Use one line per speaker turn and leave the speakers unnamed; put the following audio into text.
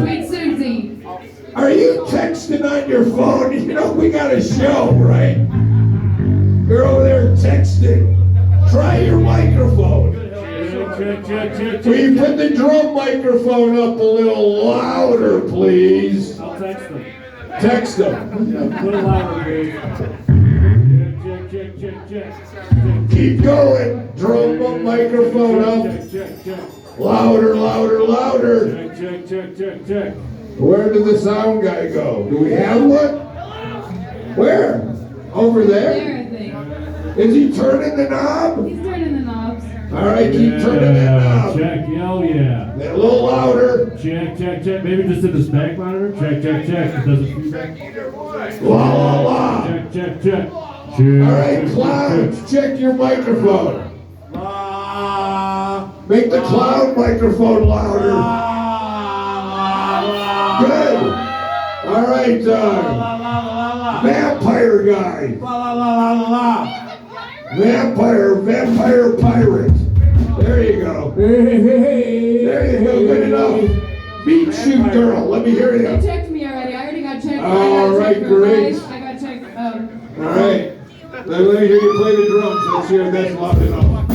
Sweet Susie.
Are you texting on your phone? You know we got a show, right? You're over there texting. Try your microphone.
Check.
Will you put the drum microphone up a little louder, please?
I'll text them.
Text them.
Yeah, put it louder, please. Check.
Keep going. Drum microphone up.
Check.
Louder.
Check.
Where did the sound guy go? Do we have one? Where? Over there?
There, I think.
Is he turning the knob?
He's turning the knobs.
All right, keep turning that knob.
Check, hell yeah.
A little louder.
Check. Maybe just in this back monitor. Check. It doesn't feedback.
La.
Check.
All right, clouds, check your microphone. Make the cloud microphone louder. Good. All right, vampire guy. Vampire pirate. There you go. There you go, good enough. Beat shoot girl, let me hear
They
you.
checked me already. I already got checked.
All right, great.
I got checked.
All right, let me hear you play the drums. Let's hear if that's loud enough.